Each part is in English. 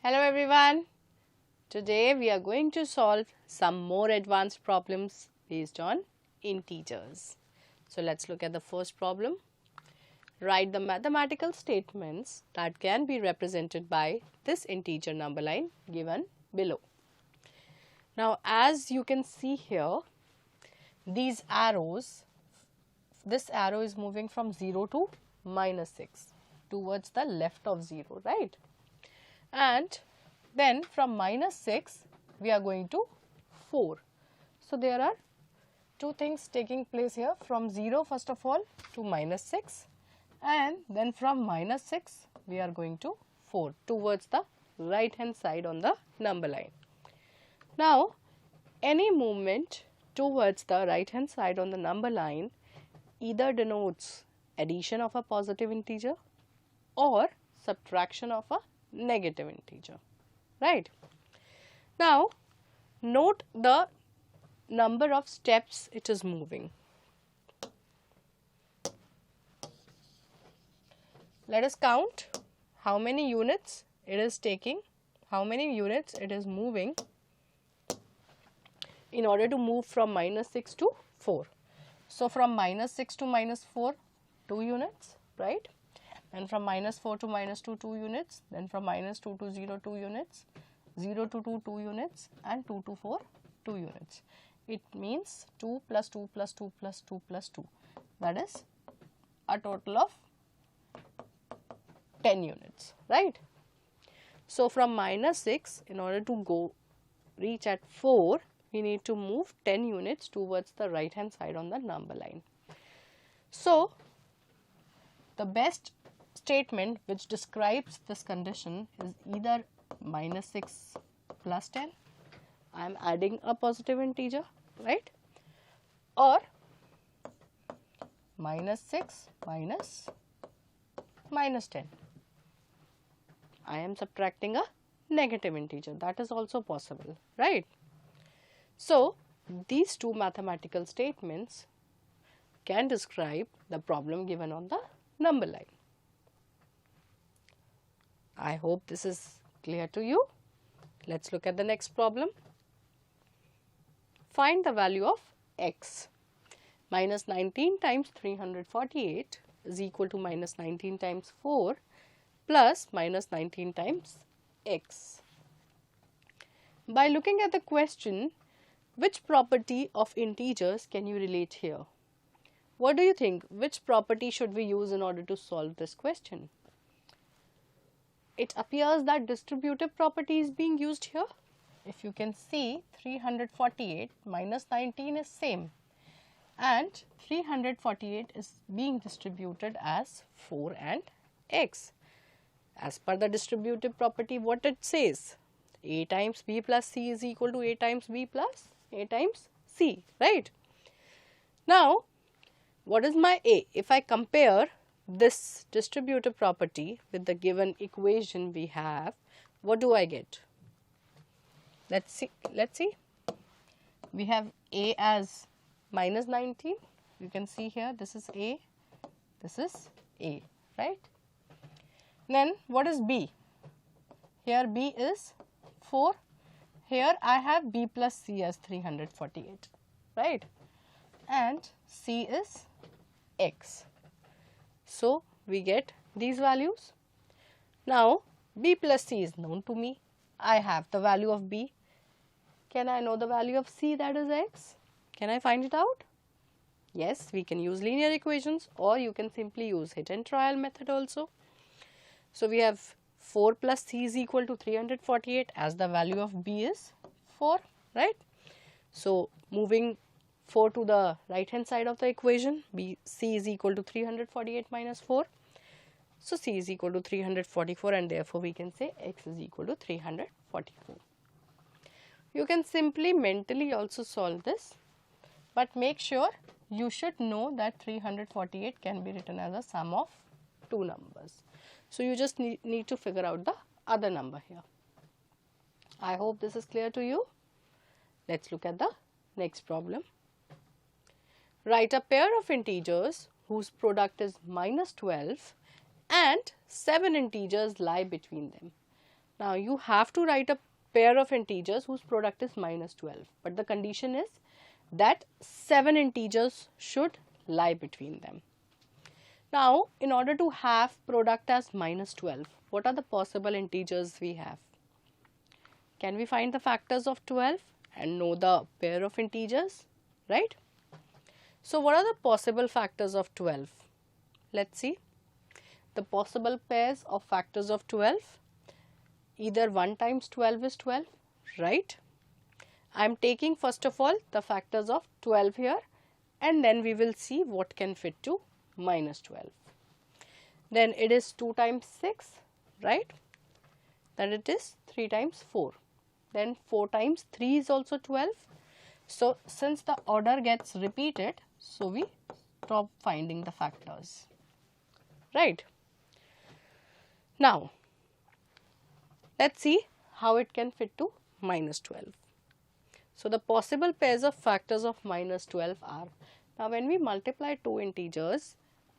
Hello everyone. Today we are going to solve some more advanced problems based on integers. So let's look at the first problem. Write the mathematical statements that can be represented by this integer number line given below. Now as you can see here, these arrows, this arrow is moving from 0 to -6 towards the left of 0, right? And then from -6 we are going to 4. So there are two things taking place here, from 0 first of all to -6, and then from -6 we are going to 4 towards the right hand side on the number line. Now any movement towards the right hand side on the number line either denotes addition of a positive integer or subtraction of a negative integer, right? Now note the number of steps it is moving. Let us count how many units it is taking, how many units it is moving in order to move from -6 to 4. So from -6 to -4, 2 units, right? And from -4 to -2, 2 units, then from -2 to 0, 2 units, 0 to 2, 2 units, and 2 to 4, 2 units. It means 2 plus 2 plus 2 plus 2 plus 2. That is a total of 10 units, right? So from -6, in order to reach at 4, we need to move 10 units towards the right hand side on the number line. So the best statement which describes this condition is either -6 plus 10, I am adding a positive integer, right, or -6 minus -10, I am subtracting a negative integer. That is also possible, right? So these two mathematical statements can describe the problem given on the number line. I hope this is clear to you. Let's look at the next problem. Find the value of x. -19 times 348 is equal to -19 times 4 plus -19 times x. By looking at the question, which property of integers can you relate here? What do you think? Which property should we use in order to solve this question? It appears that distributive property is being used here. If you can see, 348 minus 19 is same, and 348 is being distributed as 4 and x. As per the distributive property, what it says? A times b plus c is equal to a times b plus a times c, right? Now what is my a? If I compare this distributive property with the given equation we have, what do I get? Let's see. We have a as -19. You can see here, this is a, this is a, right? Then what is b? Here b is 4. Here I have b plus c as 348, right? And c is x. So we get these values. Now b plus c is known to me. I have the value of b. Can I know the value of c, that is x? Can I find it out? Yes, we can use linear equations, or you can simply use hit and trial method also. So we have 4 plus c is equal to 348, as the value of b is 4, right? So moving 4 to the right hand side of the equation, c is equal to 348 minus 4. So c is equal to 344, and therefore we can say x is equal to 344. You can simply mentally also solve this, but make sure you should know that 348 can be written as a sum of two numbers. So you just need to figure out the other number here. I hope this is clear to you. Let's look at the next problem. Write a pair of integers whose product is -12 and 7 integers lie between them. Now you have to write a pair of integers whose product is minus 12, but the condition is that 7 integers should lie between them. Now in order to have product as minus 12, what are the possible integers we have? Can we find the factors of 12 and know the pair of integers, right? So what are the possible factors of 12? Let's see. The possible pairs of factors of 12, either 1 times 12 is 12, right? I am taking first of all the factors of 12 here, and then we will see what can fit to minus 12. Then it is 2 times 6, right? Then it is 3 times 4. Then 4 times 3 is also 12. So since the order gets repeated, so we stop finding the factors, right? Now let's see how it can fit to minus 12. So the possible pairs of factors of minus 12 are, now when we multiply two integers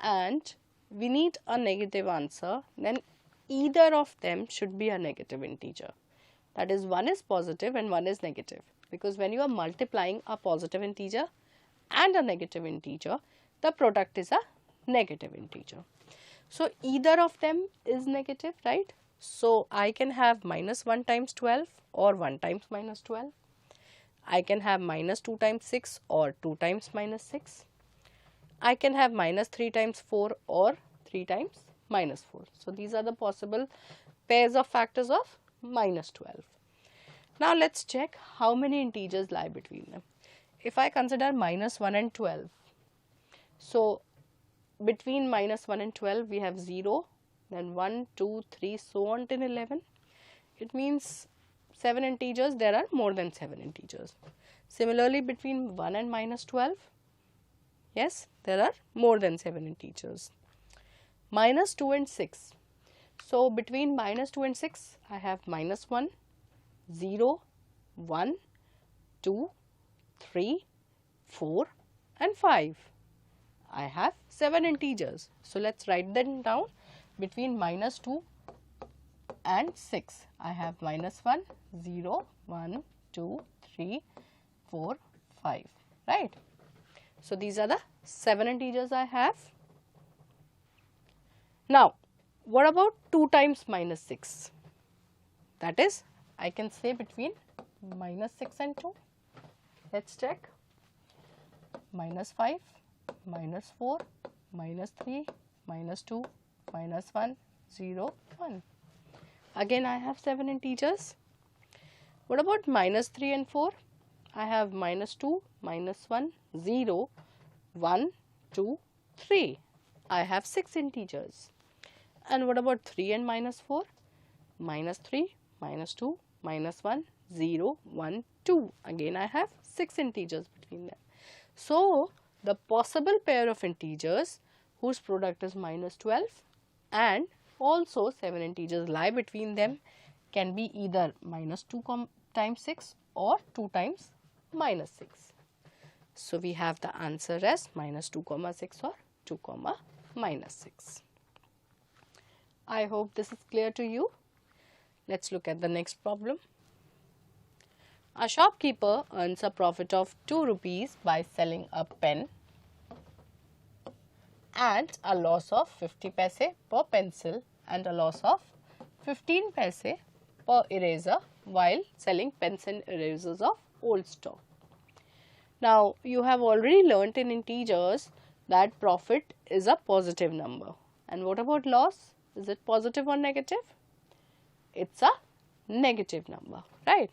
and we need a negative answer, then either of them should be a negative integer. That is, one is positive and one is negative, because when you are multiplying a positive integer and a negative integer, the product is a negative integer. So either of them is negative, right? So I can have minus 1 times 12 or 1 times minus 12. I can have minus 2 times 6 or 2 times minus 6. I can have minus 3 times 4 or 3 times minus 4. So these are the possible pairs of factors of minus 12. Now let's check how many integers lie between them. If I consider minus 1 and 12, so between minus 1 and 12 we have 0, then 1, 2, 3, so on till 11. It means 7 integers, there are more than 7 integers. Similarly between 1 and minus 12, yes, there are more than 7 integers. Minus 2 and 6. So between minus 2 and 6, I have minus 1, 0, 1, 2, 3, 4 and 5. I have 7 integers. So let's write them down. Between minus 2 and 6, I have minus 1, 0, 1, 2, 3, 4, 5, right? So these are the 7 integers I have. Now what about 2 times minus 6? That is, I can say between minus 6 and 2. Let's check. Minus 5, minus 4, minus 3, minus 2, minus 1, 0, 1. Again I have 7 integers. What about minus 3 and 4? I have minus 2, minus 1, 0, 1, 2, 3. I have 6 integers. And what about 3 and minus 4? Minus 3, minus 2, minus 1, 0, 1, 2. Again I have 6 integers between them. So the possible pair of integers whose product is minus 12 and also 7 integers lie between them can be either minus 2 times 6 or 2 times minus 6. So we have the answer as minus 2 comma 6 or 2 comma minus 6. I hope this is clear to you. Let's look at the next problem. A shopkeeper earns a profit of 2 rupees by selling a pen and a loss of 50 paise per pencil and a loss of 15 paise per eraser while selling pens and erasers of old stock. Now you have already learnt in integers that profit is a positive number. And what about loss? Is it positive or negative? It's a negative number, right?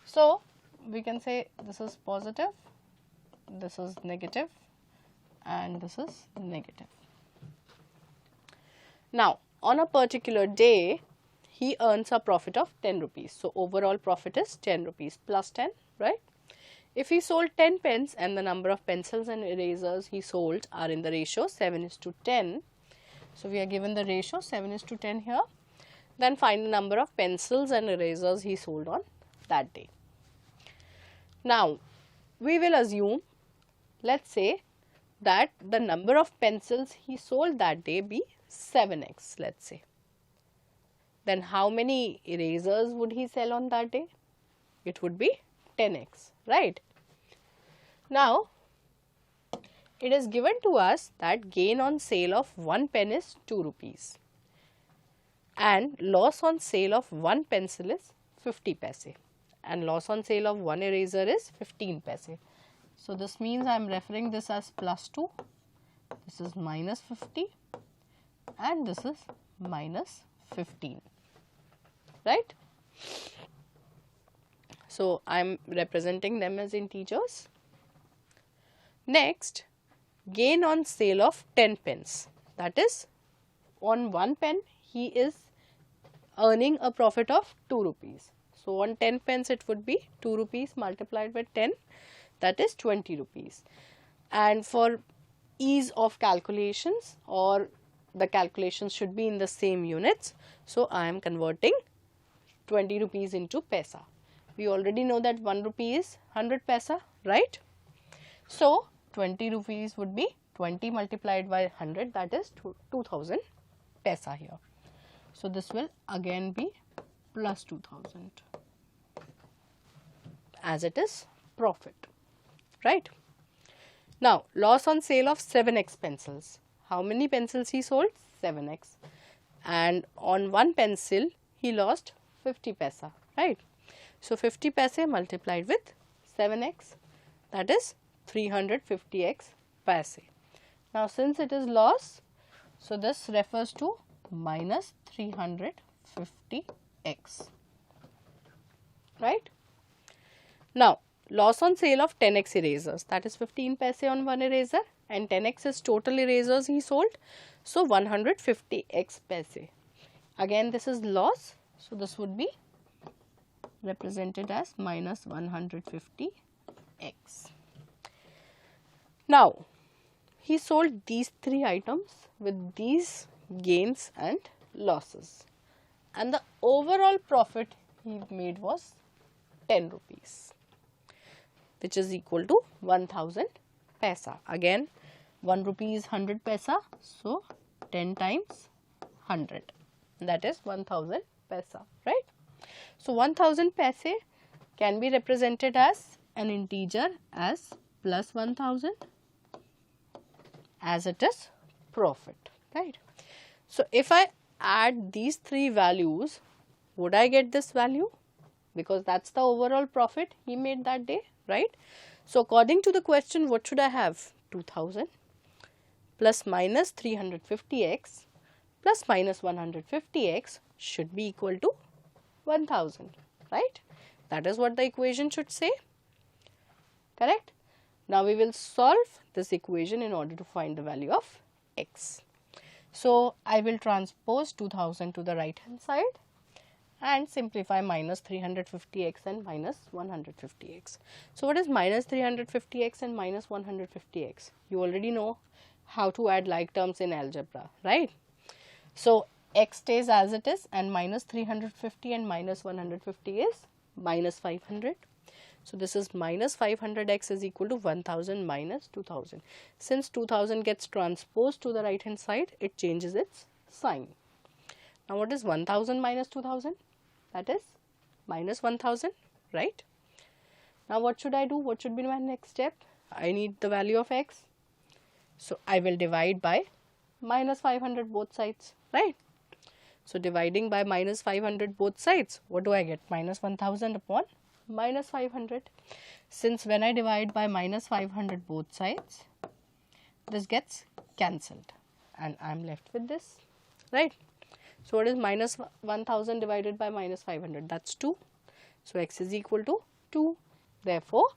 So we can say this is positive, this is negative, and this is negative. Now on a particular day he earns a profit of 10 rupees. So overall profit is 10 rupees plus 10, right? If he sold 10 pens and the number of pencils and erasers he sold are in the ratio 7:10. So we are given the ratio 7:10 here. Then find the number of pencils and erasers he sold on that day. Now we will assume, let's say that the number of pencils he sold that day be 7x, let's say. then how many erasers would he sell on that day? It would be 10x, right? Now, it is given to us that gain on sale of 1 pen is 2 rupees and loss on sale of 1 pencil is 50 paise and loss on sale of 1 eraser is 15 paise. So, this means I am referring this as plus 2, this is minus 50 and this is minus 15, right? So, I am representing them as integers. Next, gain on sale of 10 pens, that is on 1 pen he is earning a profit of 2 rupees. So, on 10 pens it would be 2 rupees multiplied by 10, that is 20 rupees. And for ease of calculations, or the calculations should be in the same units, so I am converting 20 rupees into paisa. We already know that 1 rupee is 100 paisa, right? So, 20 rupees would be 20 multiplied by 100, that is 2000 paisa here. So, this will again be plus 2000 as it is profit, right? Now, loss on sale of 7x pencils. How many pencils he sold? 7x. And on 1 pencil he lost 50 paisa, right? So, 50 paise multiplied with 7x, that is 350x paise. Now, since it is loss, so this refers to minus 350x, right? Now, loss on sale of 10x erasers, that is 15 paise on 1 eraser and 10x is total erasers he sold. So, 150x paise. Again this is loss, so this would be represented as minus 150x. Now, he sold these 3 items with these gains and losses and the overall profit he made was 10 rupees, which is equal to 1000 paisa. Again 1 rupee is 100 paisa, so 10 times 100, that is 1000 paisa, right? So, 1000 paise can be represented as an integer as plus 1000 as it is profit, right? So, if I add these 3 values, would I get this value? Because that is the overall profit he made that day, right? So, according to the question, what should I have? 2000 plus minus 350x plus minus 150x should be equal to 1000, right? That is what the equation should say, correct? Now, we will solve this equation in order to find the value of x. So, I will transpose 2000 to the right hand side and simplify minus 350x and minus 150x. So, what is minus 350x and minus 150x? You already know how to add like terms in algebra, right? So, x stays as it is and minus 350 and minus 150 is minus 500. So, this is minus 500x is equal to 1000 minus 2000. Since 2000 gets transposed to the right hand side, it changes its sign. Now, what is 1000 minus 2000? That is minus 1000, right? Now, what should I do? What should be my next step? I need the value of x. So, I will divide by minus 500 both sides, right? So, dividing by minus 500 both sides, what do I get? Minus 1000 upon minus 500. Since when I divide by minus 500 both sides, this gets cancelled and I am left with this, right? So, what is minus 1000 divided by minus 500? That is 2. So, x is equal to 2. Therefore,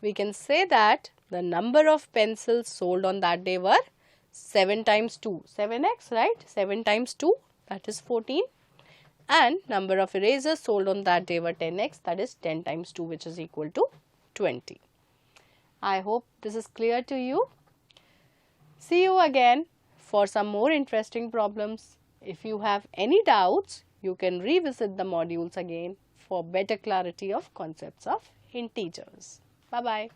we can say that the number of pencils sold on that day were 7 times 2, 7x, right? 7 times 2, that is 14, and number of erasers sold on that day were 10x, that is 10 times 2, which is equal to 20. I hope this is clear to you. See you again for some more interesting problems. If you have any doubts, you can revisit the modules again for better clarity of concepts of integers. Bye-bye.